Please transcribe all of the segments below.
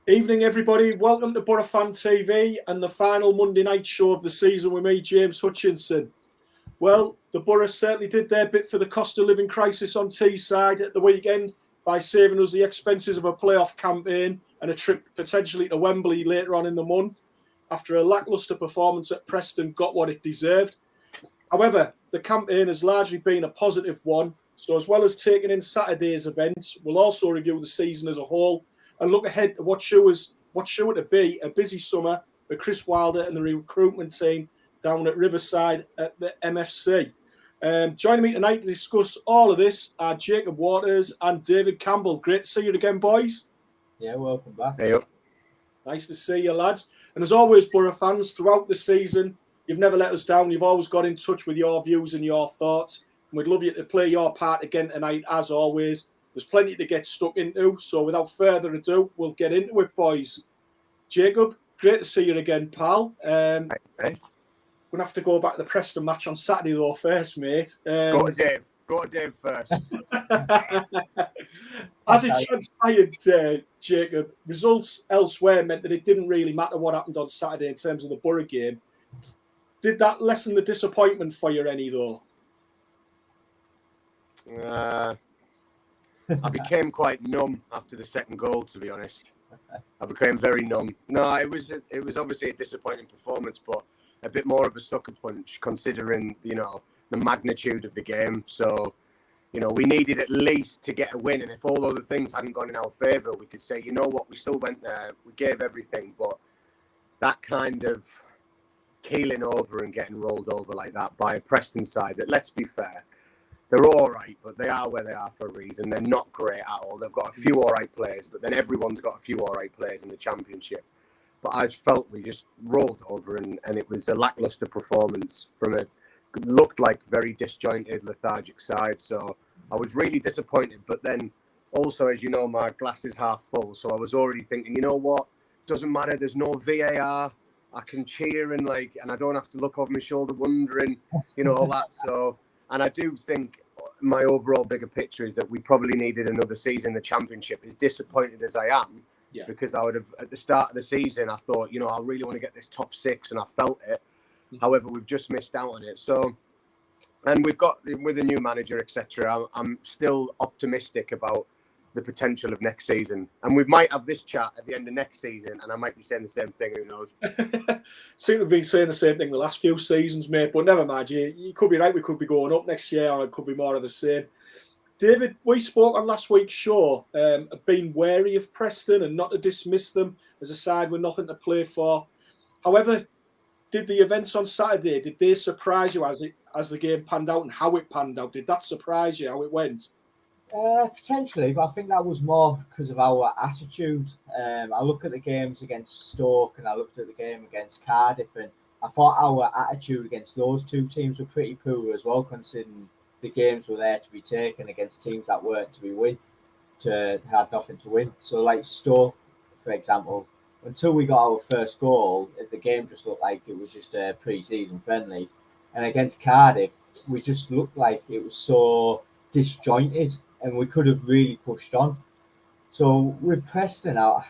Evening, everybody. Welcome to Boro Fan TV and the final Monday night show of the season with me, James Hutchinson. Well, the Boro certainly did their bit for the cost of living crisis on Teesside at the weekend by saving us the expenses of a playoff campaign and a trip potentially to Wembley later on in the month. After a lacklustre performance at Preston got what it deserved. However, the campaign has largely been a positive one. So as well as taking in Saturday's events, we'll also review the season as a whole and look ahead to what's sure to be a busy summer for Chris Wilder and the recruitment team down at Riverside at the MFC. Joining me tonight to discuss all of this are Jacob Waters and David Campbell. Great to see you again, boys. Yeah, welcome back. Hey up. Nice to see you, lads. And as always, Boro fans, throughout the season, you've never let us down. You've always got in touch with your views and your thoughts. And we'd love you to play your part again tonight, as always. There's plenty to get stuck into. So without further ado, we'll get into it, boys. Jacob, great to see you again, pal. Thanks. We're going to have to go back to the Preston match on Saturday, though, first, mate. Go to Dave. Go to Dave first. As it transpired, Jacob, results elsewhere meant that it didn't really matter what happened on Saturday in terms of the Boro game. Did that lessen the disappointment for you any, though? I became quite numb after the second goal, to be honest. I became very numb. No, it was obviously a disappointing performance, but a bit more of a sucker punch considering, the magnitude of the game. So, we needed at least to get a win. And if all other things hadn't gone in our favour, we could say, you know what, we still went there. We gave everything. But that kind of keeling over and getting rolled over like that by a Preston side that, let's be fair, they're all right, but they are where they are for a reason. They're not great at all. They've got a few all right players, but then everyone's got a few all right players in the Championship. But I felt we just rolled over and it was a lacklustre performance from looked like very disjointed, lethargic side. So I was really disappointed. But then also, as you know, my glass is half full. So I was already thinking, you know what? Doesn't matter. There's no VAR. I can cheer and I don't have to look over my shoulder wondering, all that. So, and I do think my overall bigger picture is that we probably needed another season in the Championship. As disappointed as I am, because I would have, at the start of the season, I thought, I really want to get this top six, and I felt it. However, we've just missed out on it. So, and we've got, with a new manager, etc., I'm still optimistic about the potential of next season. And we might have this chat at the end of next season, and I might be saying the same thing, who knows? Seem to have been saying the same thing the last few seasons, mate, but never mind. You could be right, we could be going up next year, or it could be more of the same. David, we spoke on last week's show of being wary of Preston and not to dismiss them as a side with nothing to play for. However, did the events on Saturday, did they surprise you as the game panned out and how it panned out? Did that surprise you, how it went? Potentially, but I think that was more because of our attitude. I look at the games against Stoke and I looked at the game against Cardiff, and I thought our attitude against those two teams were pretty poor as well, considering the games were there to be taken against teams that weren't had nothing to win. So like Stoke, for example, until we got our first goal, the game just looked like it was just a pre-season friendly. And against Cardiff, we just looked like it was so disjointed and we could have really pushed on. So with Preston out,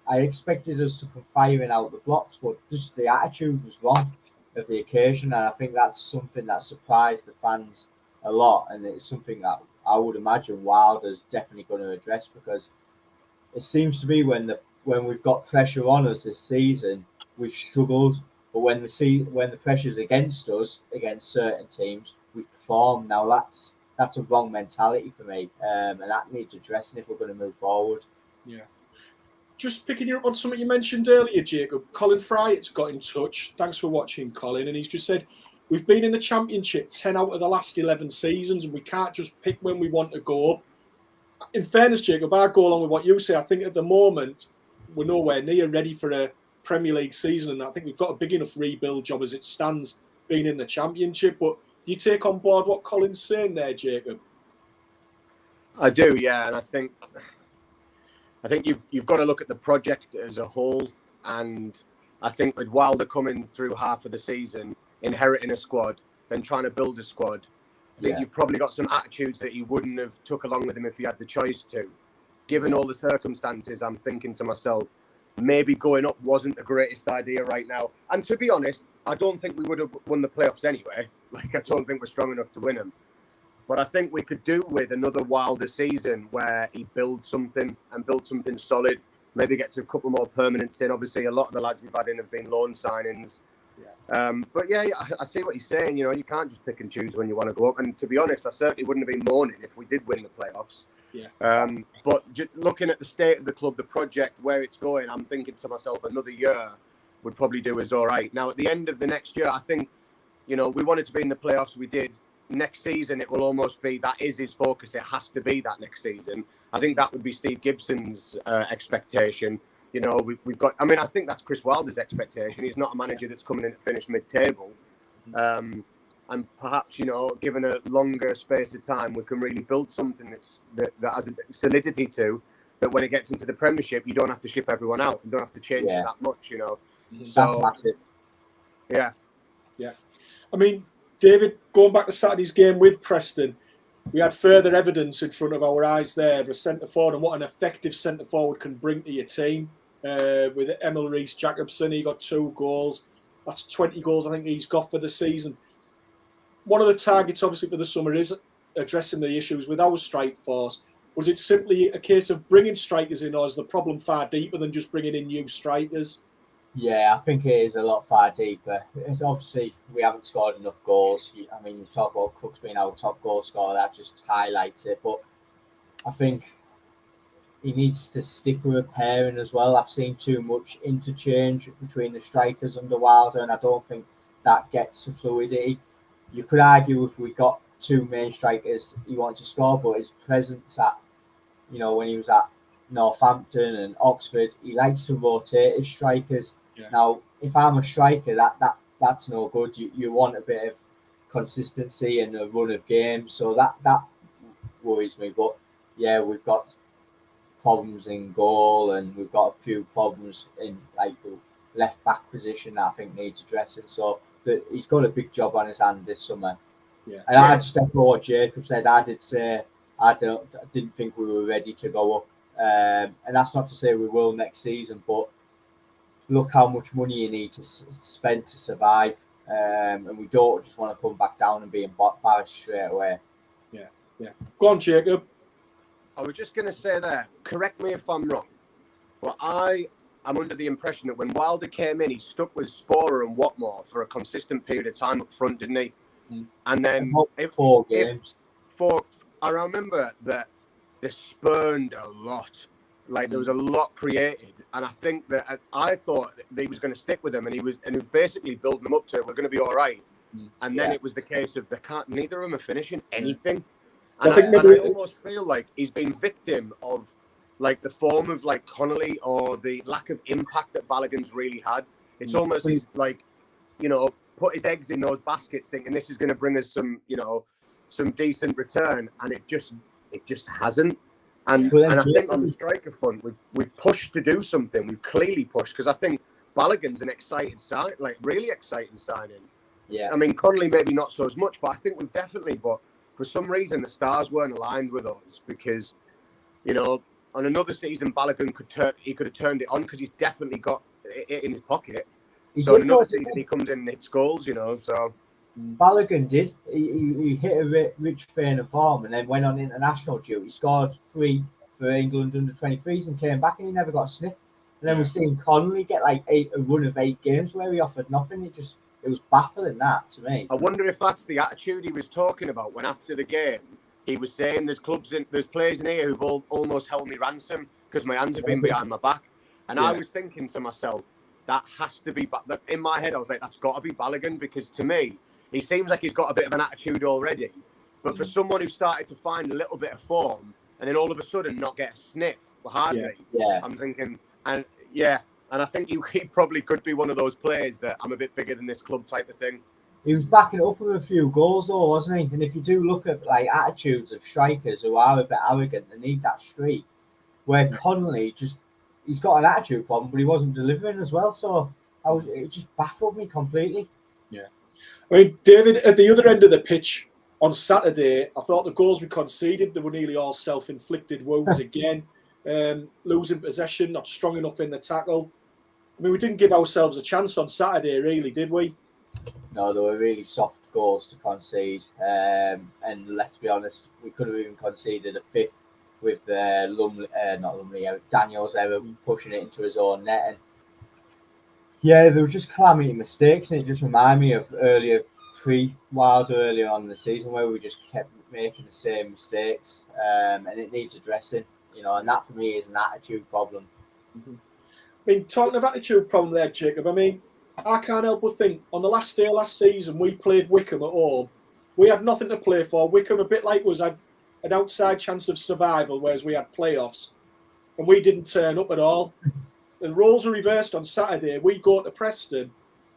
I expected us to come firing out the blocks, but just the attitude was wrong of the occasion. And I think that's something that surprised the fans a lot. And it's something that I would imagine Wilder's definitely going to address, because it seems to be when we've got pressure on us this season, we've struggled. But when the pressure's against us, against certain teams, we perform. Now that's a wrong mentality for me, and that needs addressing if we're going to move forward. Yeah. Just picking you up on something you mentioned earlier, Jacob. Colin Fryatt's got in touch. Thanks for watching, Colin. And he's just said, we've been in the Championship 10 out of the last 11 seasons, and we can't just pick when we want to go up. In fairness, Jacob, I go along with what you say. I think at the moment, we're nowhere near ready for a Premier League season, and I think we've got a big enough rebuild job as it stands, being in the Championship. But do you take on board what Colin's saying there, Jacob? I do, yeah, and I think you've got to look at the project as a whole, and I think with Wilder coming through half of the season, inheriting a squad, then trying to build a squad, I think you've probably got some attitudes that he wouldn't have took along with him if he had the choice to. Given all the circumstances, I'm thinking to myself, maybe going up wasn't the greatest idea right now. And to be honest, I don't think we would have won the playoffs anyway. Like, I don't think we're strong enough to win them. But I think we could do with another Wilder season where he builds something solid, maybe gets a couple more permanents in. Obviously, a lot of the lads we've had in have been loan signings. Yeah. But yeah, I see what you're saying. You know, you can't just pick and choose when you want to go up. And to be honest, I certainly wouldn't have been mourning if we did win the playoffs. Yeah. But just looking at the state of the club, the project, where it's going, I'm thinking to myself, another year would probably do us all right. Now, at the end of the next year, I think, you know, we wanted to be in the playoffs. We did. Next season, it will almost be, that is his focus. It has to be that next season. I think that would be Steve Gibson's expectation. You know, we've got, I mean, I think that's Chris Wilder's expectation. He's not a manager that's coming in to finish mid-table. And perhaps, you know, given a longer space of time, we can really build something that has a solidity to, that when it gets into the Premiership, you don't have to ship everyone out. You don't have to change it that much, you know. So, that's massive. Yeah. Yeah. I mean, David, going back to Saturday's game with Preston, we had further evidence in front of our eyes there of a centre forward and what an effective centre forward can bring to your team. With Emil Rees-Jacobson, he got 2 goals. That's 20 goals I think he's got for the season. One of the targets, obviously, for the summer is addressing the issues with our strike force. Was it simply a case of bringing strikers in, or is the problem far deeper than just bringing in new strikers? Yeah, I think it is a lot far deeper. It's obviously, we haven't scored enough goals. I mean, you talk about Crooks being our top goal scorer, that just highlights it. But I think he needs to stick with a pairing as well. I've seen too much interchange between the strikers under Wilder, and I don't think that gets the fluidity. You could argue if we got 2 main strikers, he wanted to score, but his presence at, you know, when he was at Northampton and Oxford, he likes to rotate his strikers. Yeah. Now, if I'm a striker, that's no good. You want a bit of consistency and a run of games, so that worries me. But yeah, we've got problems in goal, and we've got a few problems in like the left back position that I think needs addressing. So he's got a big job on his hand this summer. Yeah. And I just echo what Jacob said. I did say I didn't think we were ready to go up. And that's not to say we will next season, but look how much money you need to spend to survive. And we don't just want to come back down and be embarrassed straight away. Yeah. Go on, Jacob. I was just going to say there, correct me if I'm wrong, but I am under the impression that when Wilder came in, he stuck with Sporer and Watmore for a consistent period of time up front, didn't he? And then 4 games. I remember that they spurned a lot. Like, there was a lot created, and I think that I thought that he was going to stick with them, and he was basically building them up to, we're going to be all right. And then it was the case of neither of them are finishing anything. And I almost feel like he's been victim of like the form of like Connolly, or the lack of impact that Balogun's really had. It's almost like, you know, put his eggs in those baskets thinking this is going to bring us some, you know, some decent return, and it just hasn't. And I think on the striker front, we've pushed to do something. We've clearly pushed, because I think Balogun's an exciting sign, like really exciting signing. Yeah. I mean, Connolly maybe not so as much, but I think we've definitely. But for some reason, the stars weren't aligned with us, because, you know, on another season, Balogun could have turned it on, because he's definitely got it in his pocket. So in another season, he comes in and hits goals, you know. So Balogun did. He hit a rich vein of form, and then went on international duty. He scored 3 for England under 23s and came back, and he never got a sniff. And then we're seeing Connolly get like a run of 8 games where he offered nothing. It was baffling, that, to me. I wonder if that's the attitude he was talking about when after the game he was saying there's players in here who've almost held me ransom because my hands have been behind my back. And I was thinking to myself, that has to be, in my head I was like, that's got to be Balogun, because to me, he seems like he's got a bit of an attitude already. But for someone who started to find a little bit of form and then all of a sudden not get a sniff, hardly, I'm thinking, and I think he probably could be one of those players that I'm a bit bigger than this club type of thing. He was backing it up with a few goals though, wasn't he? And if you do look at like attitudes of strikers who are a bit arrogant and need that streak, where Connolly he's got an attitude problem, but he wasn't delivering as well. So it just baffled me completely. Yeah. I mean, David, at the other end of the pitch on Saturday, I thought the goals we conceded, they were nearly all self-inflicted wounds again. Losing possession, not strong enough in the tackle. I mean, we didn't give ourselves a chance on Saturday, really, did we? No, they were really soft goals to concede. And let's be honest, we could have even conceded a fifth with Daniel's error pushing it into his own net. And yeah, there were just calamity mistakes, and it just reminded me of Wilder earlier on in the season where we just kept making the same mistakes, and it needs addressing, and that for me is an attitude problem. I mean, talking of attitude problem there, Jacob, I mean, I can't help but think on the last day of last season, we played Wycombe at home. We had nothing to play for. Wycombe, a bit like us, had an outside chance of survival, whereas we had playoffs, and we didn't turn up at all. The roles are reversed on Saturday. We go to Preston.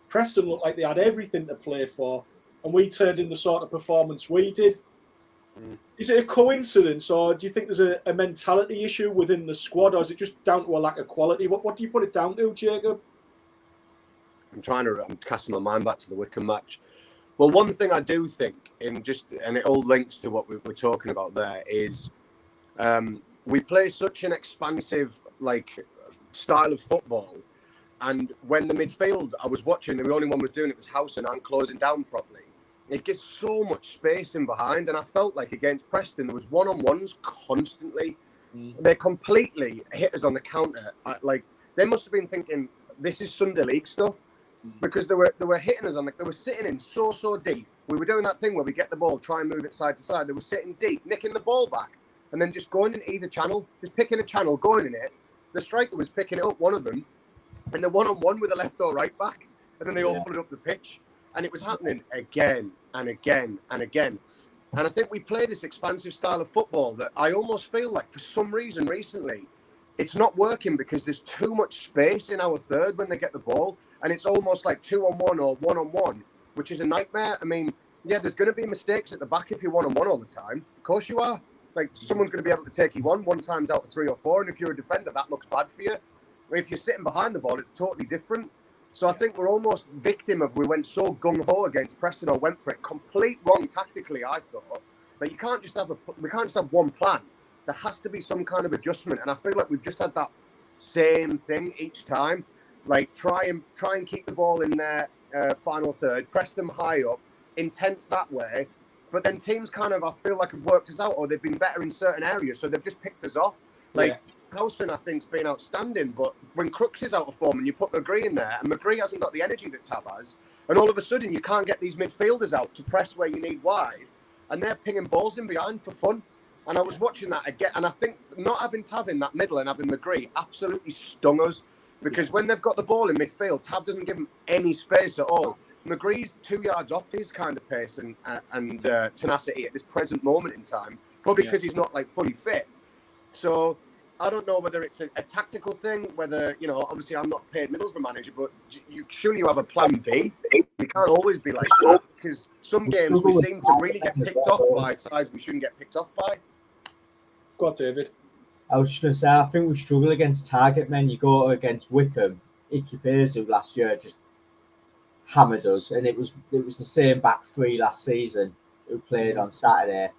Preston looked like they had everything to play for, and we turned in the sort of performance we did. Is it a coincidence, or do you think there's a mentality issue within the squad, or is it just down to a lack of quality? What do you put it down to, Jacob? I'm casting my mind back to the Wycombe match. Well, one thing I do think, and it all links to what we're talking about there, is we play such an expansive style of football, and when the midfield I was watching, the only one was doing it was Housen and closing down properly. It gives so much space in behind, and I felt like against Preston there was one-on-ones constantly. They completely hit us on the counter. They must have been thinking this is Sunday League stuff, because they were hitting us they were sitting in so deep. We were doing that thing where we get the ball, try and move it side to side. They were sitting deep, nicking the ball back, and then just going in either channel, just picking a channel, going in it. The striker was picking it up, one of them, and the one-on-one with the left or right back, and then they all followed up the pitch. And it was happening again and again and again. And I think we play this expansive style of football that I almost feel like for some reason recently, it's not working because there's too much space in our third when they get the ball. And it's almost like 2-on-1 or 1-on-1, which is a nightmare. I mean, yeah, there's going to be mistakes at the back if you're 1-on-1 all the time. Of course you are. Someone's going to be able to take you one times out of 3 or 4. And if you're a defender, that looks bad for you. If you're sitting behind the ball, it's totally different. So I think we're almost victim of, we went so gung-ho against Preston, or went for it complete wrong tactically, I thought. But we can't just have one plan. There has to be some kind of adjustment. And I feel like we've just had that same thing each time. Try and keep the ball in their final third, press them high up, intense that way. But then teams kind of, I feel like, have worked us out, or they've been better in certain areas. So they've just picked us off. Housen, I think, has been outstanding, but when Crooks is out of form and you put McGree in there, and McGree hasn't got the energy that Tab has, and all of a sudden you can't get these midfielders out to press where you need wide, and they're pinging balls in behind for fun. And I was watching that again, and I think not having Tab in that middle and having McGree absolutely stung us, because when they've got the ball in midfield, Tab doesn't give them any space at all. McGree's 2 yards off his kind of pace and tenacity at this present moment in time, probably because he's not fully fit. So I don't know whether it's a tactical thing, whether, obviously I'm not paid Middlesbrough manager, but surely you have a plan B. We can't always be like that, because some games we seem to really get picked off by sides we shouldn't get picked off by. Go on, David. I was just going to say, I think we struggle against target men. You go against Wycombe, Icky Pearson last year just hammered us, and it was the same back three last season who played on Saturday.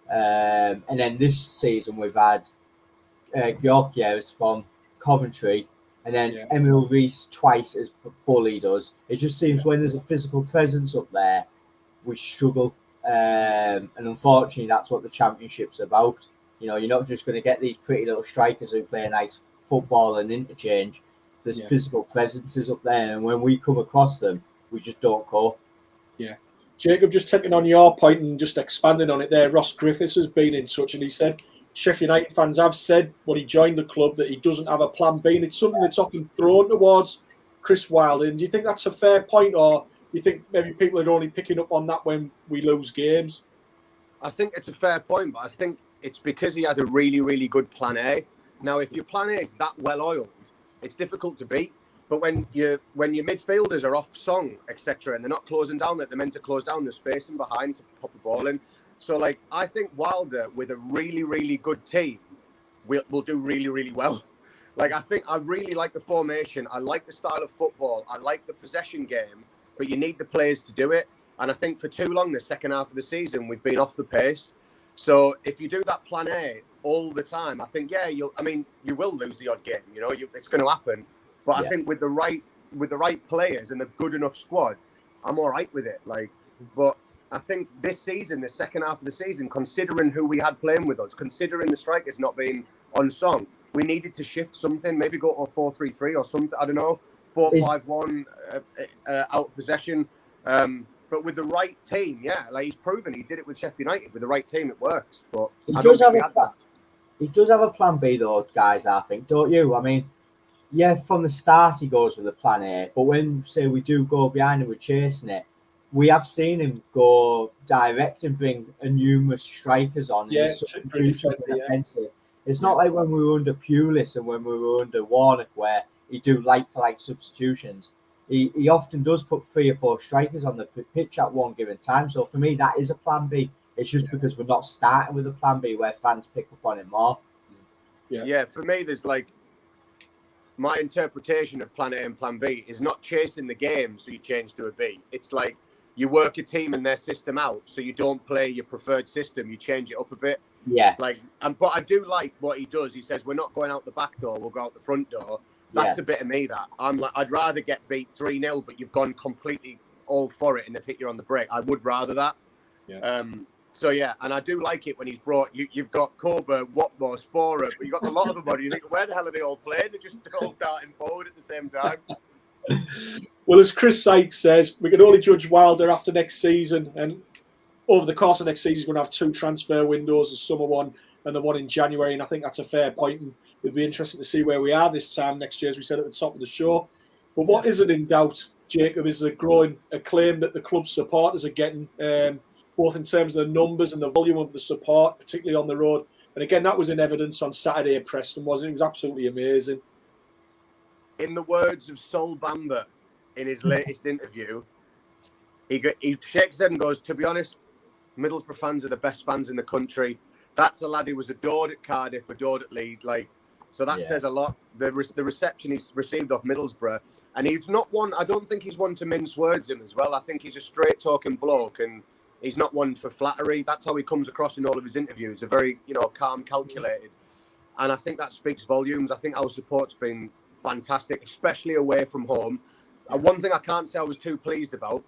And then this season we've had Gyökeres from Coventry, and then Emil Rees twice has bullied us. It just seems when there's a physical presence up there, we struggle. And unfortunately, that's what the Championship's about. You're not just going to get these pretty little strikers who play a nice football and interchange. There's physical presences up there, and when we come across them, we just don't go. Yeah. Jacob, just taking on your point and just expanding on it there, Ross Griffiths has been in touch, and he said Sheffield United fans have said when he joined the club that he doesn't have a plan B, and it's something that's often thrown towards Chris Wilder. And do you think that's a fair point, or do you think maybe people are only picking up on that when we lose games? I think it's a fair point, but I think it's because he had a really, really good plan A. Now, if your plan A is that well-oiled, it's difficult to beat. But when your midfielders are off song, etc., and they're not closing down like they're meant to close down, there's space in behind to pop the ball in. So, I think Wilder, with a really, really good team, will do really, really well. I really like the formation. I like the style of football. I like the possession game. But you need the players to do it. And I think for too long, the second half of the season, we've been off the pace. So if you do that plan A all the time, I think, you will lose the odd game. It's going to happen. But I think with the right players and a good enough squad, I'm all right with it. But I think this season, the second half of the season, considering who we had playing with us, considering the strikers not being on song, we needed to shift something, maybe go to a 4-3-3 or something. I don't know, 4-5-1 out of possession. But with the right team, he's proven he did it with Sheffield United. With the right team, it works. But he does have a plan B, though, guys. I think, don't you? I mean, from the start he goes with a plan A, but when say we do go behind and we're chasing it, we have seen him go direct and bring numerous strikers on. Offensive. It's not like when we were under Pulis and when we were under Warnock, where he do like substitutions. He often does put 3 or 4 strikers on the pitch at one given time. So for me, that is a plan B. It's just because we're not starting with a plan B where fans pick up on it more. Yeah, for me, there's my interpretation of plan A and plan B is not chasing the game so you change to a B. It's like you work a team and their system out, so you don't play your preferred system. You change it up a bit. Yeah. But I do like what he does. He says, we're not going out the back door, we'll go out the front door. That's a bit of me that. I'm like, I'd rather get beat 3-0, but you've gone completely all for it and they've hit you on the break. I would rather that. Yeah. And I do like it when he's brought you've got Kober, Watmore, Sporer, but you've got a lot of them on. You think, where the hell are they all playing? They're just all darting forward at the same time. Well, as Chris Sykes says, we can only judge Wilder after next season, and over the course of next season, we're going to have 2 transfer windows, the summer one and the one in January, and I think that's a fair point, and it'll be interesting to see where we are this time next year, as we said at the top of the show. But what isn't in doubt, Jacob, is the growing acclaim that the club supporters are getting, both in terms of the numbers and the volume of the support, particularly on the road. And again, that was in evidence on Saturday at Preston, wasn't it? It was absolutely amazing. In the words of Sol Bamba in his latest interview, he shakes his head and goes, to be honest, Middlesbrough fans are the best fans in the country. That's a lad who was adored at Cardiff, adored at Leeds. So that says a lot. The reception he's received off Middlesbrough. And he's not one, I don't think he's one to mince words in as well. I think he's a straight talking bloke and he's not one for flattery. That's how he comes across in all of his interviews. A very, calm, calculated. And I think that speaks volumes. I think our support's been fantastic, especially away from home. One thing I can't say I was too pleased about,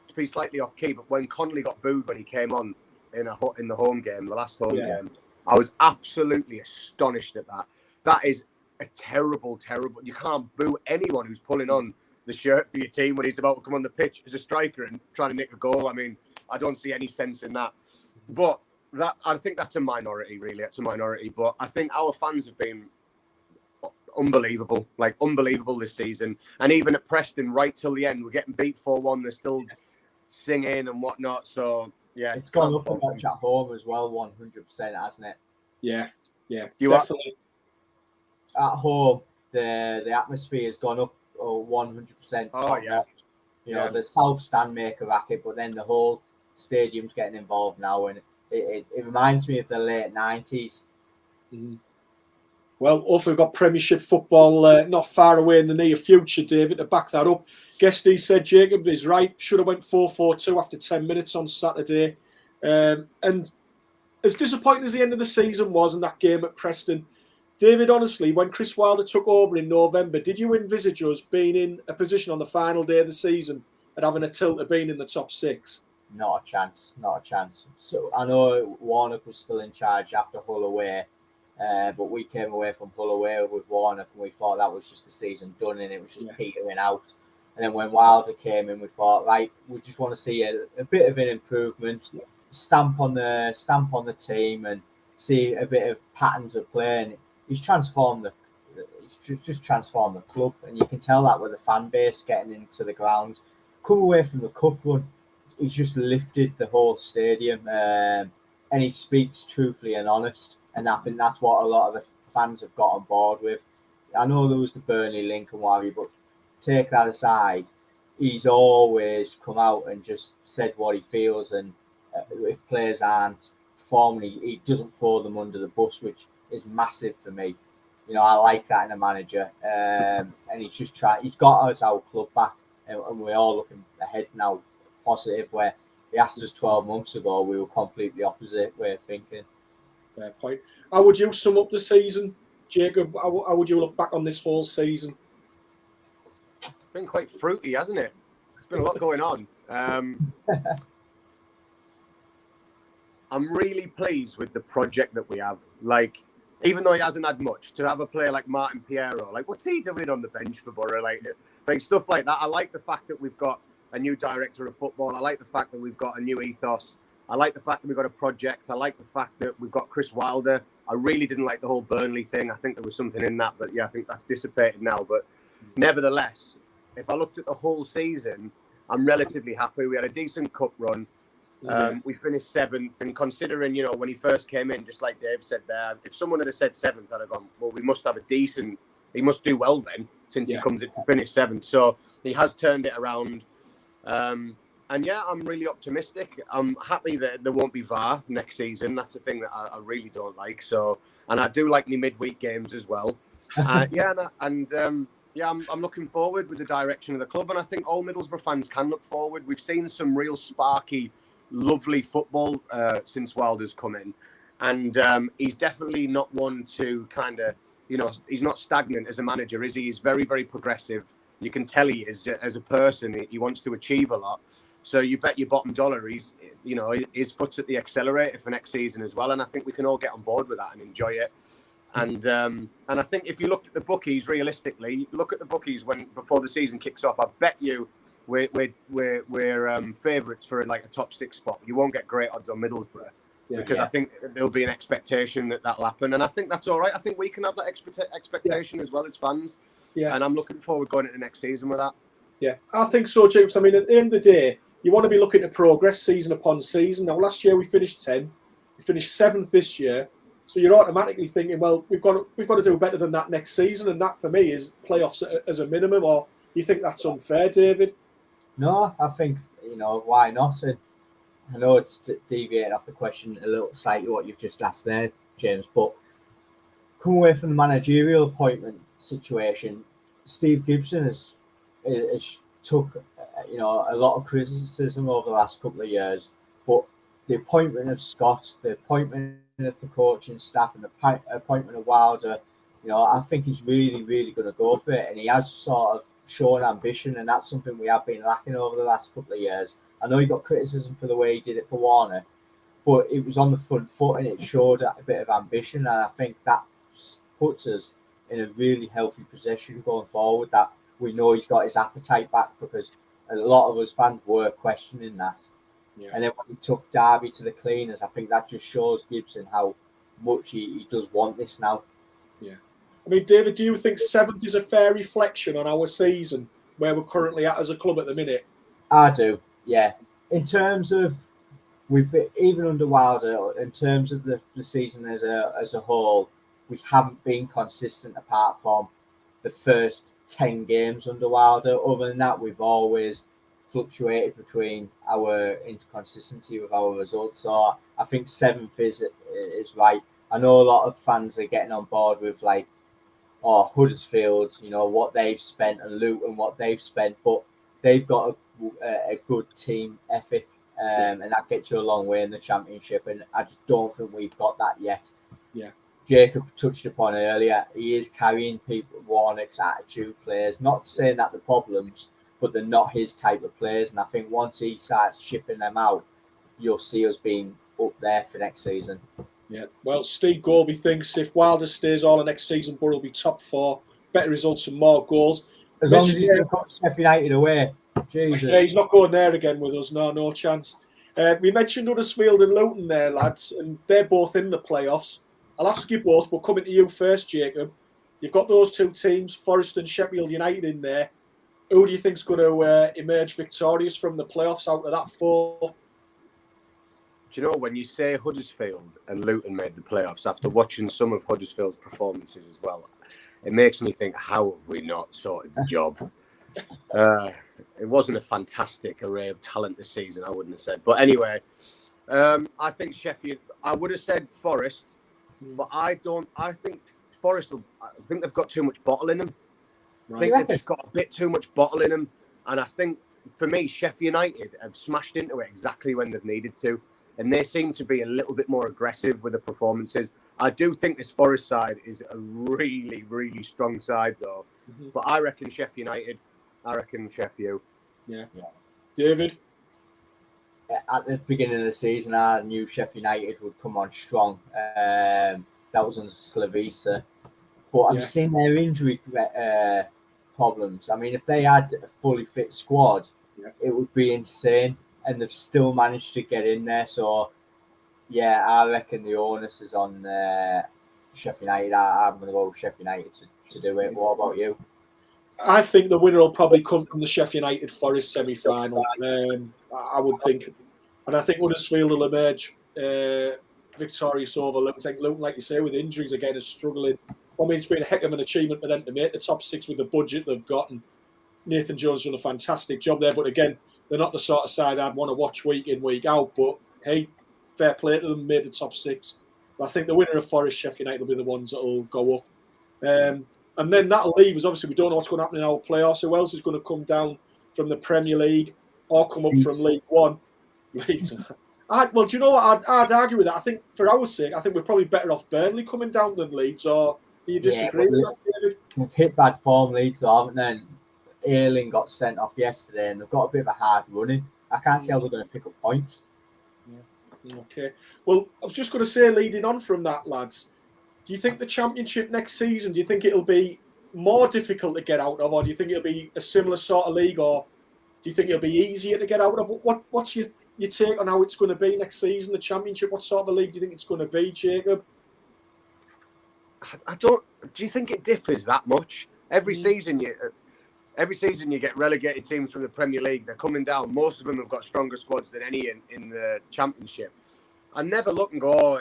to be slightly off key, but when Connolly got booed when he came on in the home game, the last home game, I was absolutely astonished at that. That is a terrible. You can't boo anyone who's pulling on the shirt for your team when he's about to come on the pitch as a striker and trying to nick a goal. I mean, I don't see any sense in that. But I think that's a minority, really. It's a minority. But I think our fans have been unbelievable this season. And even at Preston, right till the end, we're getting beat 4-1. They're still singing and whatnot. So, yeah. It's gone up a notch at home as well, 100%, hasn't it? Yeah, definitely. At home, the atmosphere has gone up 100%. Oh, yeah. The South Stand make a racket, but then the whole stadium's getting involved now, and it reminds me of the late 90s. Mm-hmm. Well, hopefully we've got Premiership football not far away in the near future, David, to back that up. Guesty said Jacob is right. Should have went 4-4-2 after 10 minutes on Saturday. And as disappointing as the end of the season was in that game at Preston, David, honestly, when Chris Wilder took over in November, did you envisage us being in a position on the final day of the season and having a tilt of being in the top 6? Not a chance. So I know Warnock was still in charge after Hull away, but we came away from Hull away with Warnock and we thought that was just the season done and it was just petering out. And then when Wilder came in, we thought, right, we just want to see a bit of an improvement, stamp on the team, and see a bit of patterns of play. And he's transformed just transformed the club, and you can tell that with the fan base getting into the ground. Come away from the cup run, he's just lifted the whole stadium, and he speaks truthfully and honest. And I think that's what a lot of the fans have got on board with. I know there was the Burnley link and what have you, but take that aside, he's always come out and just said what he feels, and if players aren't performing, he doesn't throw them under the bus, which is massive for me. I like that in a manager, and he's just he's got us our club back, and we're all looking ahead now, positive, where he asked us 12 months ago, we were completely opposite way of thinking. Fair point. How would you sum up the season, Jacob? How would you look back on this whole season? been quite fruity, hasn't it? There's been a lot going on. I'm really pleased with the project that we have. Like, even though he hasn't had much, to have a player like Martin Piero, like, what's he doing on the bench for Boro? Like stuff like that. I like the fact that we've got a new director of football. I like the fact that we've got a new ethos. I like the fact that we've got a project. I like the fact that we've got Chris Wilder. I really didn't like the whole Burnley thing. I think there was something in that, but yeah, I think that's dissipated now. But nevertheless, if I looked at the whole season, I'm relatively happy. We had a decent cup run. We finished 7th, and considering, you know, when he first came in, just like Dave said there, if someone had said 7th, I'd have gone, well, we must have a decent, he must do well then, since he comes in to finish 7th. So he has turned it around. And yeah, I'm really optimistic. I'm happy that there won't be VAR next season. That's the thing that I really don't like. So, and I do like the midweek games as well. I'm looking forward with the direction of the club, and I think all Middlesbrough fans can look forward. We've seen some real sparky, lovely football since Wilder's come in, and he's definitely not one to kind of, you know, he's not stagnant as a manager, is he? He's very, very progressive. You can tell he is as a person. He wants to achieve a lot. So you bet your bottom dollar his foot's at the accelerator for next season as well. And I think we can all get on board with that and enjoy it. And I think if you looked at the bookies, realistically, look at the bookies before the season kicks off. I bet you we're favourites for like a top 6 spot. You won't get great odds on Middlesbrough because I think there'll be an expectation that'll happen. And I think that's all right. I think we can have that expectation as well as fans. Yeah. And I'm looking forward going into next season with that. Yeah, I think so, James. I mean, at the end of the day, you want to be looking to progress season upon season. Now, last year we finished 10th. We finished 7th this year. So you're automatically thinking, well, we've got to do better than that next season. And that, for me, is playoffs as a minimum. Or you think that's unfair, David? No, I think, you know, why not? And I know it's deviating off the question a little slightly what you've just asked there, James, but come away from the managerial appointment situation, Steve Gibson has took, you know, a lot of criticism over the last couple of years, but the appointment of Scott, the appointment of the coaching staff, and the appointment of Wilder, you know, I think he's really, really going to go for it, and he has sort of shown ambition, and that's something we have been lacking over the last couple of years. I know he got criticism for the way he did it for Warner, but it was on the front foot and it showed a bit of ambition, and I think that puts us in a really healthy position going forward, that we know he's got his appetite back, because a lot of us fans were questioning that. Yeah. And then when he took Derby to the cleaners, I think that just shows Gibson how much he does want this now. Yeah. I mean, David, do you think 7th is a fair reflection on our season, where we're currently at as a club at the minute? I do, yeah. In terms of, we've been, even under Wilder, in terms of the season as a whole, we haven't been consistent apart from the first 10 games under Wilder. Other than that, we've always fluctuated between our inconsistency with our results. So I think 7th is right. I know a lot of fans are getting on board with like, Huddersfield, you know, what they've spent, and Luton, what they've spent, but they've got a good team ethic, and that gets you a long way in the Championship, and I just don't think we've got that yet. Yeah. Jacob touched upon it earlier. He is carrying people, Warnock's attitude players. Not saying that the problems, but they're not his type of players. And I think once he starts shipping them out, you'll see us being up there for next season. Yeah. Well, Steve Gorby thinks if Wilder stays all the next season, Boro will be top 4, better results and more goals. As long as he's not got Sheffield United away. Jesus. Yeah, he's not going there again with us. No chance. We mentioned Huddersfield and Luton there, lads, and they're both in the playoffs. I'll ask you both, but coming to you first, Jacob. You've got those 2 teams, Forest and Sheffield United, in there. Who do you think's going to emerge victorious from the playoffs out of that 4? Do you know, when you say Huddersfield and Luton made the playoffs, after watching some of Huddersfield's performances as well, it makes me think, how have we not sorted the job? It wasn't a fantastic array of talent this season, I wouldn't have said. But anyway, I think Sheffield, I would have said Forest, but I think Forest, I think they've got too much bottle in them. Right. I think they've just got a bit too much bottle in them. And I think, for me, Sheffield United have smashed into it exactly when they've needed to. And they seem to be a little bit more aggressive with the performances. I do think this Forest side is a really, really strong side, though. Mm-hmm. But I reckon Sheffield United, I reckon Sheffield. Yeah. David? At the beginning of the season, I knew Sheffield United would come on strong. That was under Slavisa. But I'm seeing their injury problems. I mean, if they had a fully fit squad, it would be insane. And they've still managed to get in there. So, yeah, I reckon the onus is on Sheffield United. I'm going to go with Sheffield United to do it. What about you? I think the winner will probably come from the Sheffield United Forest semi-final. I would think. And I think Huddersfield will emerge victorious over Luton. I think Luton, like you say, with injuries again, is struggling. I mean, it's been a heck of an achievement for them to make the top 6 with the budget they've got. And Nathan Jones done a fantastic job there. But again, they're not the sort of side I'd want to watch week in, week out. But hey, fair play to them, made the top 6. But I think the winner of Forest, Sheffield United, will be the ones that will go up. And then that'll leave us. Obviously, we don't know what's going to happen in our playoffs. Who else is going to come down from the Premier League or come up from League One? Well, do you know what? I'd argue with that. I think for our sake, I think we're probably better off Burnley coming down than Leeds. Or do you disagree with that, David? We've hit bad form, Leeds, though, haven't they? Ayling got sent off yesterday, and they've got a bit of a hard running. I can't see how they're going to pick up points. Okay. Well, I was just going to say, leading on from that, lads, do you think the Championship next season, do you think it'll be more difficult to get out of, or do you think it'll be a similar sort of league, or do you think it'll be easier to get out of? What's your take on how it's going to be next season, the Championship? What sort of a league do you think it's going to be, Jacob? I don't. Do you think it differs that much? Every season you get relegated teams from the Premier League. They're coming down. Most of them have got stronger squads than any in the Championship. I never look and go, oh,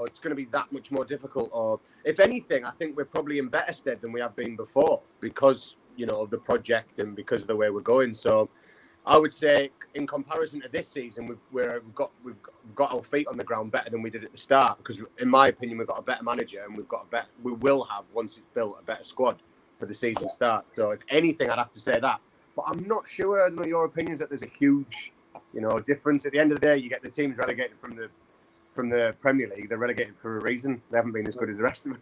it's going to be that much more difficult. Or if anything, I think we're probably in better stead than we have been before because, of the project and because of the way we're going. So I would say in comparison to this season, we've got our feet on the ground better than we did at the start because, in my opinion, we've got a better manager and we will have, once it's built, a better squad for the season start. So if anything, I'd have to say that. But I'm not sure, I don't know your opinions, that there's a huge, difference. At the end of the day, you get the teams relegated from the Premier League. They're relegated for a reason. They haven't been as good as the rest of them.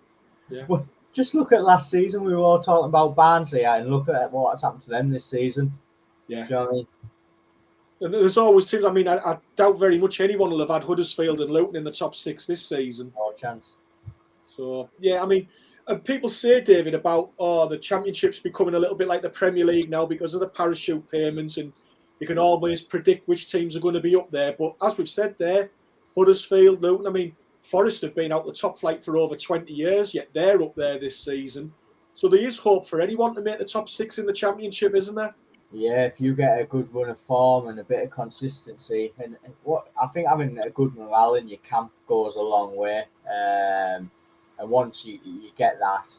Yeah. Well, just look at last season. We were all talking about Barnsley and look at what's happened to them this season. Yeah. Do you know what I mean? And there's always teams. I mean, I doubt very much anyone will have had Huddersfield and Luton in the top 6 this season. No chance. So, yeah, I mean, people say, David, about, the Championship's becoming a little bit like the Premier League now because of the parachute payments and you can always predict which teams are going to be up there. But as we've said there, Huddersfield, Luton, I mean, Forest have been out the top flight for over 20 years, yet they're up there this season. So there is hope for anyone to make the top 6 in the Championship, isn't there? Yeah, if you get a good run of form and a bit of consistency, and what I think having a good morale in your camp goes a long way. And once you get that,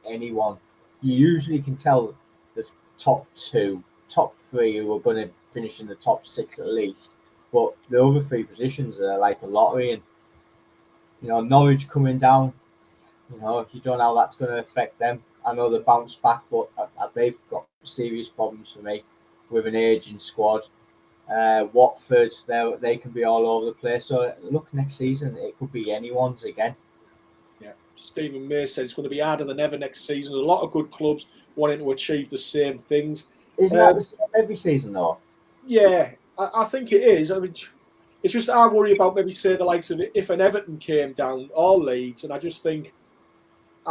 anyone, you usually can tell the top 2, top 3 who are going to finish in the top 6 at least. But the other 3 positions are like a lottery, and Norwich coming down. You don't know how that's going to affect them. I know they bounced back, but they've got serious problems for me with an aging squad. Watford, they can be all over the place. So look, next season it could be anyone's again. Yeah, Stephen May said it's going to be harder than ever next season. A lot of good clubs wanting to achieve the same things. Isn't that the same every season though? Yeah, I think it is. I mean, it's just I worry about maybe say the likes of if an Everton came down or Leeds, and I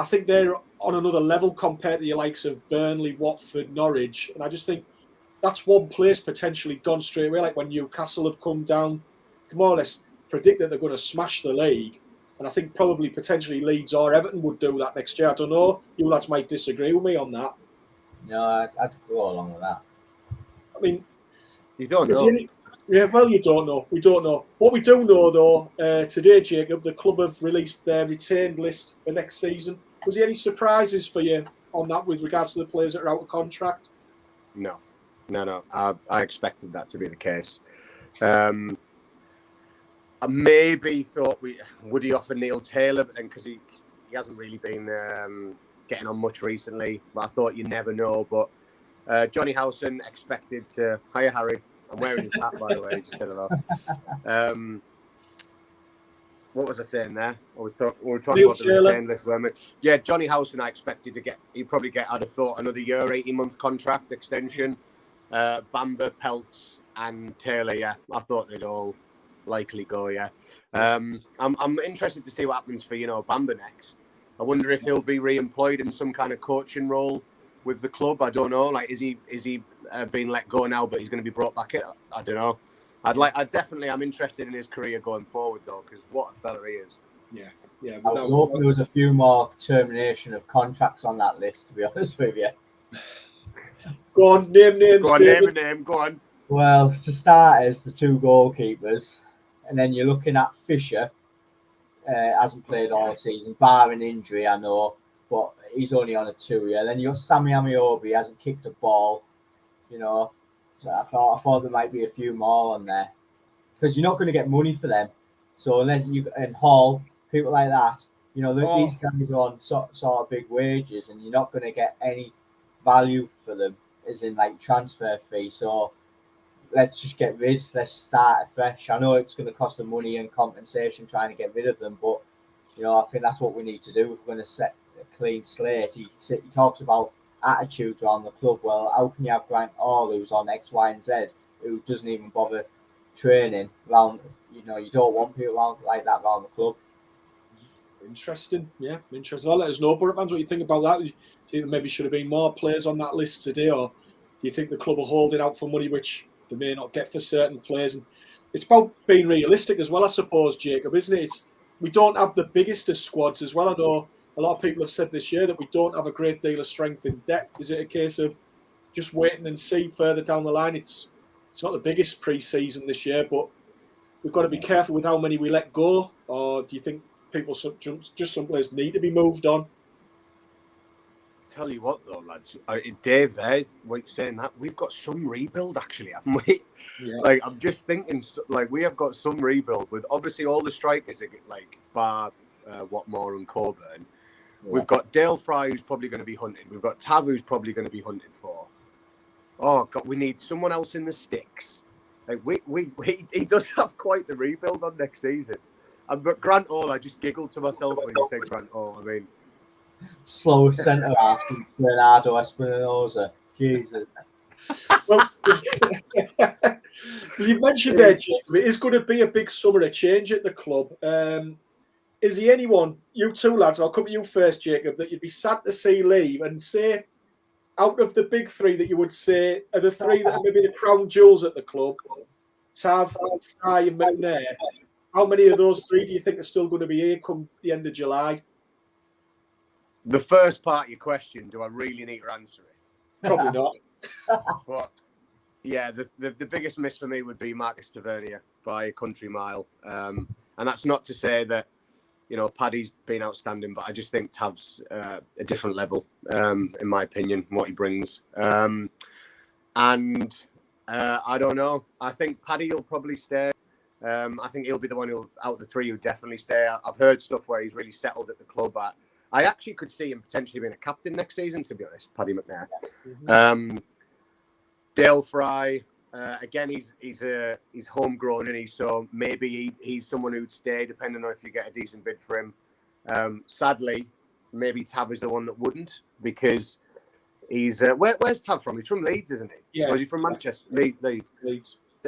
think they're on another level compared to the likes of Burnley, Watford, Norwich, and I just think that's one place potentially gone straight away. Like when Newcastle have come down, can more or less predict that they're going to smash the league, and I think probably potentially Leeds or Everton would do that next year. I don't know. You lads might disagree with me on that. No, I'd go along with that. I mean, you don't know. Yeah, well, you don't know. We don't know. What we do know, though, today, Jacob, the club have released their retained list for next season. Was there any surprises for you on that with regards to the players that are out of contract? No. I expected that to be the case. I maybe thought would he offer Neil Taylor, but then because he hasn't really been getting on much recently. But I thought you never know. But Johnny Howson expected to hire Harry. I'm wearing his hat, by the way. Just said hello. what was I saying there? We were talking Neil about the Taylor. retain list, weren't we? Yeah, Johnny Howson, I expected to get. He'd probably get. I'd have thought another year, 18-month contract extension. Bamber, Peltz, and Taylor. Yeah, I thought they'd all likely go. Yeah, I'm interested to see what happens for Bamber next. I wonder if he'll be re-employed in some kind of coaching role with the club. I don't know. Like, is he being let go now, but he's going to be brought back in? I don't know. I'm interested in his career going forward though, because what a fella he is. Yeah. I was hoping there was a few more termination of contracts on that list, to be honest with you. Go on, name names. Go on, David. name a name. Go on. Well, to start as the 2 goalkeepers, and then you're looking at Fisher. Hasn't played all season, barring injury, I know, but he's only on a 2-year. Then you got Sammy Amiobi, hasn't kicked a ball, So I thought there might be a few more on there, because you're not going to get money for them. So and Hall, people like that, these guys are on sort of big wages, and you're not going to get any value for them, as in like transfer fee. So let's just get rid. Let's start afresh. I know it's going to cost them money and compensation trying to get rid of them, but I think that's what we need to do if we're going to set a clean slate. He talks about attitudes around the club. Well, how can you have Grant Hall, who's on X, Y, and Z, who doesn't even bother training around? You don't want people around like that around the club. Interesting. Yeah, interesting. Well, let us know, Boro fans, what you think about that. Do you think there maybe should have been more players on that list today, or do you think the club are holding out for money which they may not get for certain players? And it's about being realistic as well, I suppose, Jacob, isn't it? We don't have the biggest of squads as well. I know a lot of people have said this year that we don't have a great deal of strength in depth. Is it a case of just waiting and see further down the line? It's not the biggest pre-season this year, but we've got to be careful with how many we let go. Or do you think some players need to be moved on? Tell you what, though, lads, Dave, there's what you're saying that we've got some rebuild, actually, haven't we? Yeah. Like, I'm just thinking, like, we have got some rebuild with obviously all the strikers, like Bar, Watmore, and Coburn. Yeah. We've got Dale Fry, who's probably going to be hunted. We've got Tav, who's probably going to be hunted for. Oh God, we need someone else in the sticks. Like, he does have quite the rebuild on next season. But Grant Hall, I just giggled to myself when you said Grant Hall. I mean, slow centre half, Bernardo Espinosa. Jesus. Well, you mentioned there, Jacob, it is going to be a big summer of change at the club. Is he anyone, you two lads, I'll come to you first, Jacob, that you'd be sad to see leave, and say, out of the big 3 that you would say are the 3 that are maybe the crown jewels at the club, Tav, Fry and McNair, how many of those 3 do you think are still going to be here come the end of July? The first part of your question, do I really need to answer it? Probably not. But yeah, the biggest miss for me would be Marcus Tavernier by a country mile. And that's not to say that, Paddy's been outstanding, but I just think Tav's a different level, in my opinion, what he brings. And I don't know. I think Paddy will probably stay. I think he'll be the one who'll, out of the 3, who'll definitely stay. I've heard stuff where he's really settled at the club. I actually could see him potentially being a captain next season, to be honest, Paddy McNair. Mm-hmm. Dale Fry, again, he's homegrown, and so maybe he's someone who'd stay, depending on if you get a decent bid for him. Sadly, maybe Tav is the one that wouldn't, because he's where's Tav from? He's from Leeds, isn't he? Yeah. Or is he from Manchester? Leeds.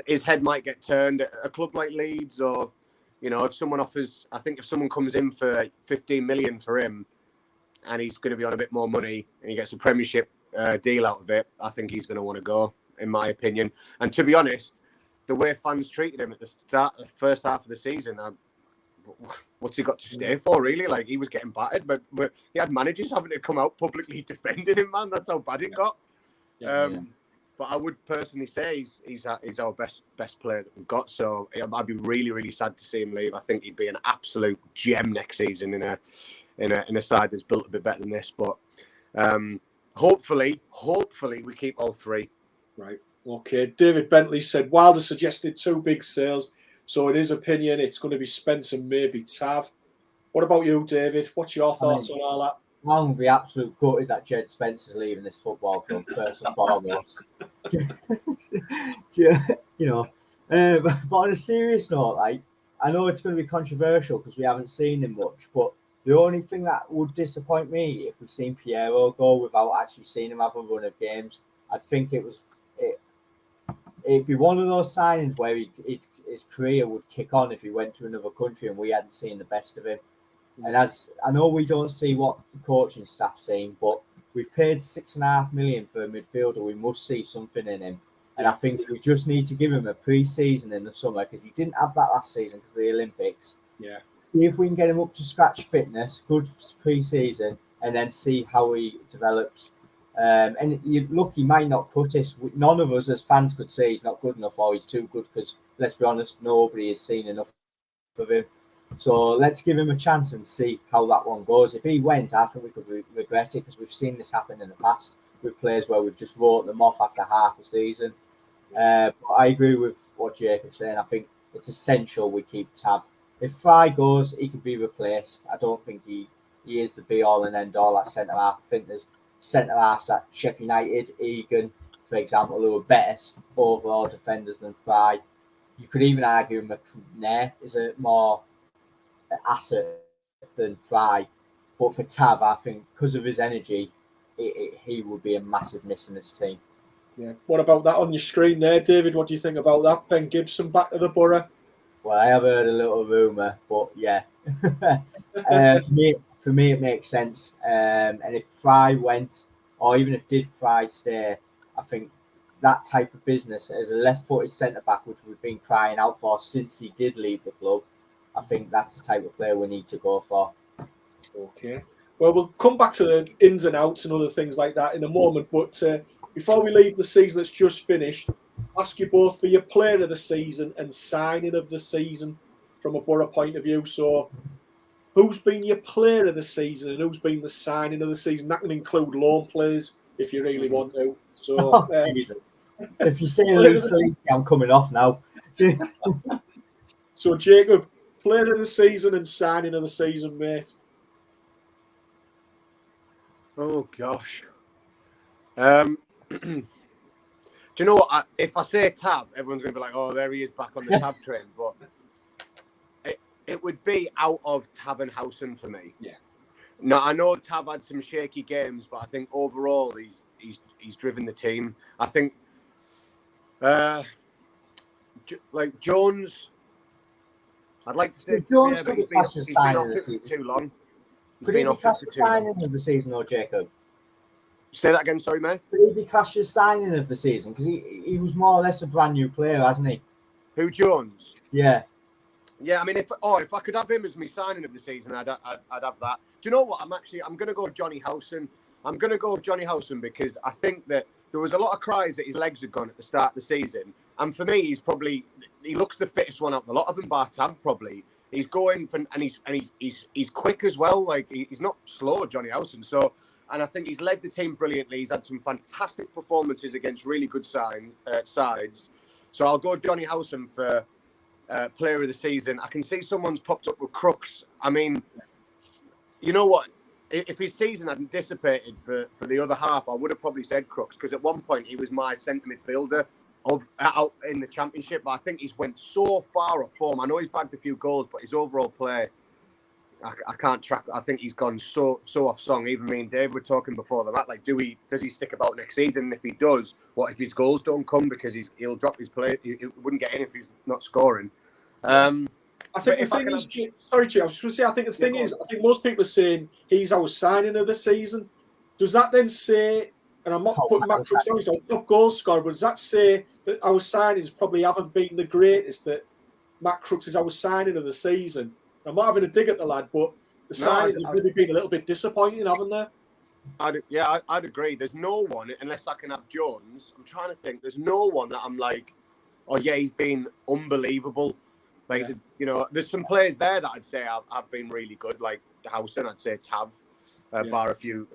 His head might get turned at a club like Leeds, or if someone offers, I think if someone comes in for 15 million for him, and he's going to be on a bit more money, and he gets a Premiership deal out of it, I think he's going to want to go, in my opinion. And to be honest, the way fans treated him at the first half of the season, what's he got to stay for, really? Like, he was getting battered, but he had managers having to come out publicly defending him, man. That's how bad it got. But I would personally say he's our best player that we've got. So I'd be really, really sad to see him leave. I think he'd be an absolute gem next season in a side that's built a bit better than this. But hopefully we keep all 3. Right. Okay. David Bentley said Wilder suggested 2 big sales. So in his opinion, it's going to be Spence and maybe Tav. What about you, David? What's your thoughts on all that? I'm going to be absolute gutted that Jed Spence is leaving this football club, first and foremost. But on a serious note, I know it's going to be controversial because we haven't seen him much, but the only thing that would disappoint me if we've seen Piero go without actually seeing him have a run of games, I think it'd be one of those signings where his career would kick on if he went to another country and we hadn't seen the best of him. And as I know, we don't see what the coaching staff seen, but we've paid $6.5 million for a midfielder. We must see something in him. And I think we just need to give him a pre-season in the summer because he didn't have that last season because of the Olympics. Yeah. See if we can get him up to scratch fitness, good pre-season, and then see how he develops. And you look, he might not cut us. None of us as fans could say he's not good enough or he's too good because, let's be honest, nobody has seen enough of him. So let's give him a chance and see how that one goes. If he went, I think we could regret it because we've seen this happen in the past with players where we've just wrote them off after half a season. But I agree with what Jacob's saying. I think it's essential we keep Tab. If Fry goes, he can be replaced. I don't think he is the be-all and end-all at centre-half. I think there's centre-halves at Sheffield United, Egan, for example, who are better overall defenders than Fry. You could even argue McNair is a more asset than Fry. But for Tav, I think because of his energy, he would be a massive miss in this team. Yeah. What about that on your screen there, David? What do you think about that? Ben Gibson back to the Boro? Well, I have heard a little rumour, but yeah. For me, it makes sense. And if Fry went, or even if did Fry stay, I think that type of business as a left-footed centre-back, which we've been crying out for since he did leave the club, I think that's the type of player we need to go for. Okay. Well, we'll come back to the ins and outs and other things like that in a moment. But before we leave the season that's just finished, ask you both for your player of the season and signing of the season from a Boro point of view. So who's been your player of the season and who's been the signing of the season? That can include loan players if you really want to. So if you say Lisa, I'm coming off now. So Jacob, player of the season and signing of the season, mate. Oh gosh. Do you know what? If I say Tab, everyone's going to be like, "Oh, there he is back on the Tab train." But it would be out of Tabbenhausen for me. Yeah. No, I know Tab had some shaky games, but I think overall he's driven the team. I think, like Jones, I'd like to say Jones but could he's been off it for too long. Could he be classed as signing of the season, or Jacob? Say that again, sorry, mate. Could he be classed as signing of the season? Because he was more or less a brand new player, hasn't he? Who, Jones? Yeah. Yeah, I mean, if I could have him as my signing of the season, I'd have that. Do you know what? I'm going to go Johnny Howson. I'm going to go Johnny Howson because I think that there was a lot of cries that his legs had gone at the start of the season. And for me, he looks the fittest one out of a lot of them, bar Tav, probably. He's going for, and he's quick as well. Like he's not slow, Johnny Howson. So, and I think he's led the team brilliantly. He's had some fantastic performances against really good sides. So I'll go Johnny Howson for player of the season. I can see someone's popped up with Crooks. I mean, you know what? If his season hadn't dissipated for the other half, I would have probably said Crooks because at one point he was my centre midfielder out in the Championship. But I think he's went so far off form. I know he's bagged a few goals, but his overall play, I can't track. I think he's gone so off song. Even me and Dave were talking before the match. Like, does he stick about next season? And if he does, what if his goals don't come because he'll drop his play? He wouldn't get in if he's not scoring. I think the thing is, sorry, Jay, I was going to say, I think the thing is, I think most people are saying he's our signing of the season. Does that then say, and I'm not putting Matt Crooks on, he's our top goal scorer, but does that say that our signings probably haven't been the greatest, that Matt Crooks is our signing of the season? I'm not having a dig at the lad, but the signings have really been a little bit disappointing, haven't they? I'd agree. There's no one, unless I can have Jones. I'm trying to think. There's no one that I'm like, oh yeah, he's been unbelievable. Like, you know, there's some players there that I'd say have been really good, like Howson, I'd say Tav, bar a few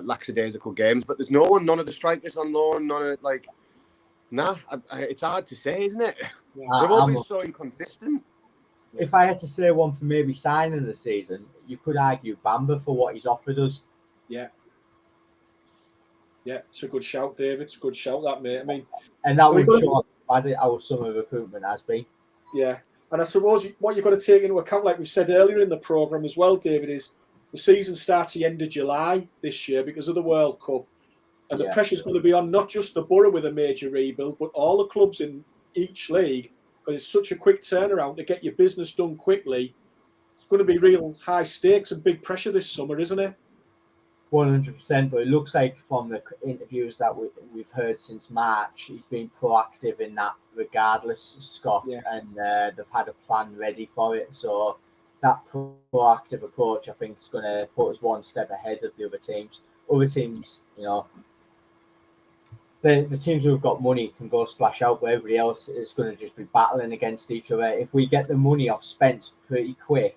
lackadaisical games. But there's none of the strikers on loan, it's hard to say, isn't it? They've all been so inconsistent. If I had to say one for maybe signing the season, you could argue Bamba for what he's offered us. Yeah. Yeah, it's a good shout, David. It's a good shout, that, mate. I mean, and that would show how bad our summer recruitment has been. Yeah. And I suppose what you've got to take into account, like we said earlier in the programme as well, David, is the season starts the end of July this year because of the World Cup. And the pressure's going to be on not just the Boro with a major rebuild, but all the clubs in each league, because it's such a quick turnaround to get your business done quickly. It's going to be real high stakes and big pressure this summer, isn't it? 100%, but it looks like from the interviews that we've heard since March, he's been proactive in that regardless, Scott, and they've had a plan ready for it. So that proactive approach, I think, is going to put us one step ahead of the other teams. Other teams, you know, the teams who've got money can go splash out, but everybody else is going to just be battling against each other. If we get the money off spent pretty quick,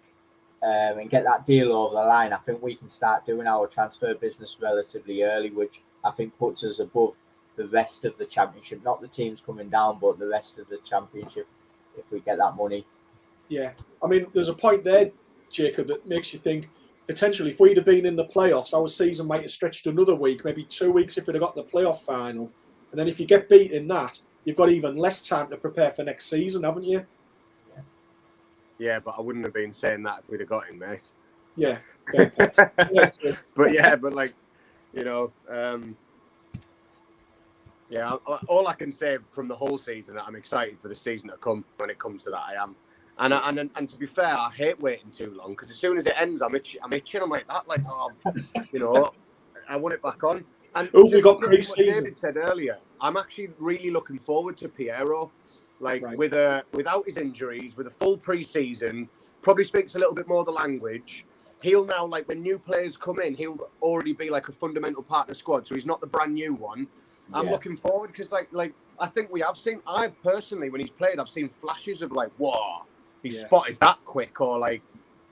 and get that deal over the line, I think we can start doing our transfer business relatively early, which I think puts us above the rest of the championship. Not the teams coming down, but the rest of the championship if we get that money. Yeah. I mean, there's a point there, Jacob, that makes you think potentially if we'd have been in the playoffs, our season might have stretched another week, maybe 2 weeks if we'd have got the playoff final. And then if you get beat in that, you've got even less time to prepare for next season, haven't you? Yeah, but I wouldn't have been saying that if we'd have got him, mate. Yeah. but like, you know, all I can say from the whole season, I'm excited for the season to come. When it comes to that, I am. And to be fair, I hate waiting too long because as soon as it ends, I'm itching. I'm like that, like, oh, you know, I want it back on. And we got what David said earlier, I'm actually really looking forward to Piero. Like without his injuries, with a full pre-season, probably speaks a little bit more the language. He'll now, like, when new players come in, he'll already be like a fundamental part of the squad. So he's not the brand new one. I'm looking forward because like I think I personally, when he's played, I've seen flashes of like, whoa, he spotted that quick, or like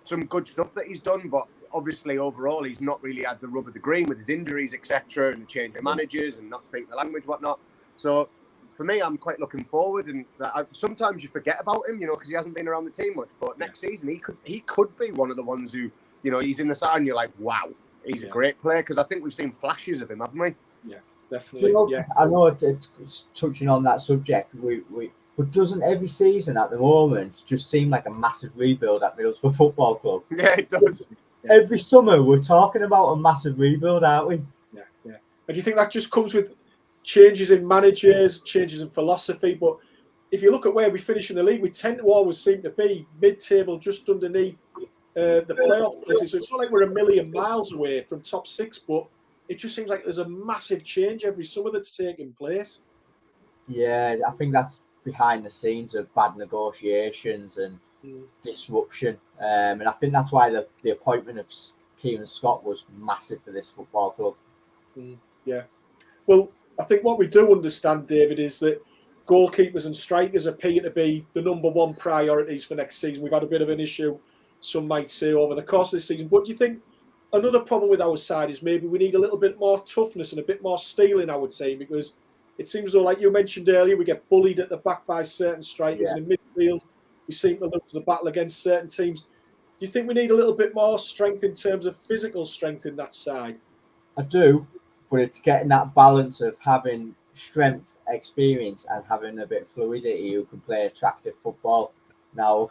some good stuff that he's done. But obviously overall, he's not really had the rub of the green with his injuries, etc., and the change of managers and not speaking the language, whatnot. So for me, I'm quite looking forward, and sometimes you forget about him, you know, because he hasn't been around the team much. But next season, he could be one of the ones who, you know, he's in the side and you're like, wow, he's a great player, because I think we've seen flashes of him, haven't we? Yeah, definitely. You know, I know it's touching on that subject. But doesn't every season at the moment just seem like a massive rebuild at Middlesbrough Football Club? Yeah, it does. Every summer we're talking about a massive rebuild, aren't we? Yeah. And do you think that just comes with changes in managers, changes in philosophy? But if you look at where we finish in the league, we tend to always seem to be mid-table, just underneath the playoff places. So it's not like we're a million miles away from top six, but it just seems like there's a massive change every summer that's taking place. Yeah, I think that's behind the scenes of bad negotiations and disruption. And I think that's why the appointment of Kieran Scott was massive for this football club. Yeah. Well, I think what we do understand, David, is that goalkeepers and strikers appear to be the number one priorities for next season. We've had a bit of an issue, some might say, over the course of this season. But do you think another problem with our side is maybe we need a little bit more toughness and a bit more steel in our team? Because it seems though, like you mentioned earlier, we get bullied at the back by certain strikers. And in midfield, we seem to lose the battle against certain teams. Do you think we need a little bit more strength in terms of physical strength in that side? I do, but it's getting that balance of having strength, experience, and having a bit of fluidity who can play attractive football. Now,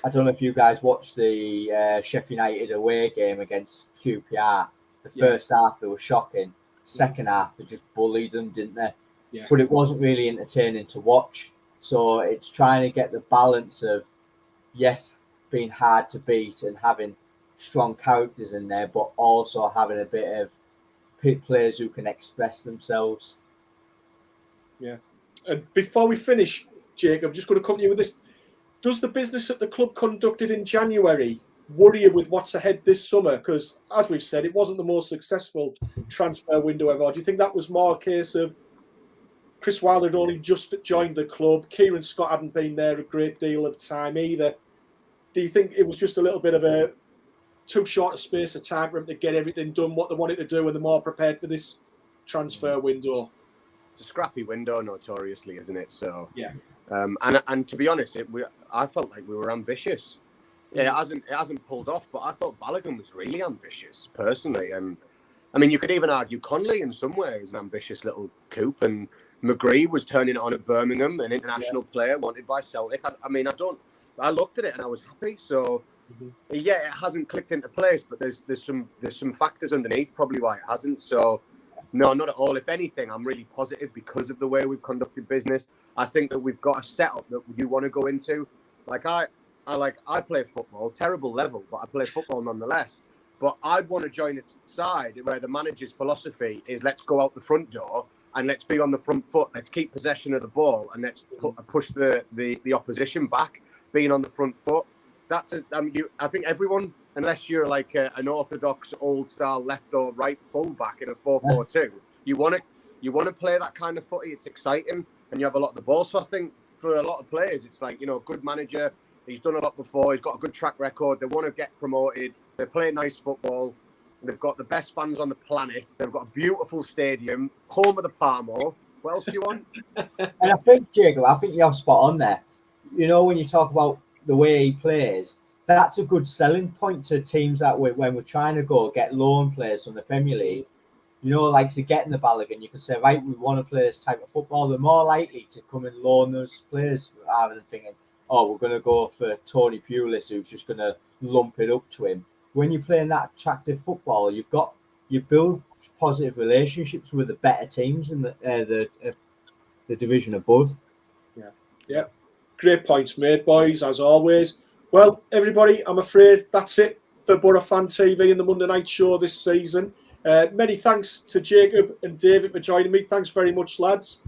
I don't know if you guys watched the Sheffield United away game against QPR. The first half, they were shocking. Second half, they just bullied them, didn't they? Yeah. But it wasn't really entertaining to watch. So it's trying to get the balance of, yes, being hard to beat and having strong characters in there, but also having a bit of players who can express themselves. Yeah. And before we finish, Jake, I'm just going to come to you with this. Does the business that the club conducted in January worry you with what's ahead this summer? Because, as we've said, it wasn't the most successful transfer window ever. Do you think that was more a case of Chris Wilder had only just joined the club, Kieran Scott hadn't been there a great deal of time either? Do you think it was just a little bit of a too short a space of time for him to get everything done, what they wanted to do, and they're more prepared for this transfer window? It's a scrappy window, notoriously, isn't it? So yeah. And to be honest, I felt like we were ambitious. Yeah, it hasn't pulled off, but I thought Balogun was really ambitious, personally. I mean, you could even argue Conley in some way is an ambitious little coup, and McGree was turning it on at Birmingham, an international player wanted by Celtic. I looked at it and I was happy. So, yeah, it hasn't clicked into place, but there's some factors underneath probably why it hasn't. So, no, not at all. If anything, I'm really positive because of the way we've conducted business. I think that we've got a setup that you want to go into. Like I play football, terrible level, but I play football nonetheless. But I'd want to join a side where the manager's philosophy is let's go out the front door and let's be on the front foot. Let's keep possession of the ball and let's push the opposition back. Being on the front foot, I think everyone, unless you're like an orthodox old style left or right fullback in a 4-4-2, you want to play that kind of footy. It's exciting and you have a lot of the ball. So I think for a lot of players, it's like, good manager. He's done a lot before. He's got a good track record. They want to get promoted. They play nice football. They've got the best fans on the planet. They've got a beautiful stadium, home of the Parmo. What else do you want? And I think, Jacob, you're spot on there. When you talk about the way he plays, that's a good selling point to teams that when we're trying to go get loan players from the Premier League, like to get in the Balogun, you can say, right, we want to play this type of football. They're more likely to come and loan those players rather than thinking, oh, we're going to go for Tony Pulis, who's just going to lump it up to him. When you're playing that attractive football, you build positive relationships with the better teams in the division above. Yeah. Great points made, boys, as always. Well, everybody, I'm afraid that's it for Boro Fan TV and the Monday Night Show this season. Many thanks to Jacob and David for joining me. Thanks very much, lads.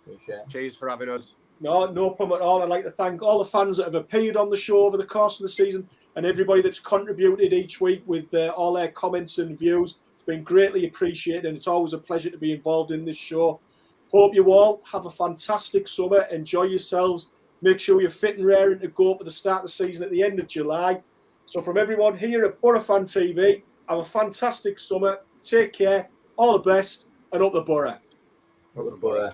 Appreciate it. Cheers for having us. No problem at all. I'd like to thank all the fans that have appeared on the show over the course of the season and everybody that's contributed each week with all their comments and views. It's been greatly appreciated and it's always a pleasure to be involved in this show. Hope you all have a fantastic summer. Enjoy yourselves. Make sure you're fit and raring to go for the start of the season at the end of July. So from everyone here at Boro Fan TV, have a fantastic summer. Take care. All the best and up the Boro. Up the Boro.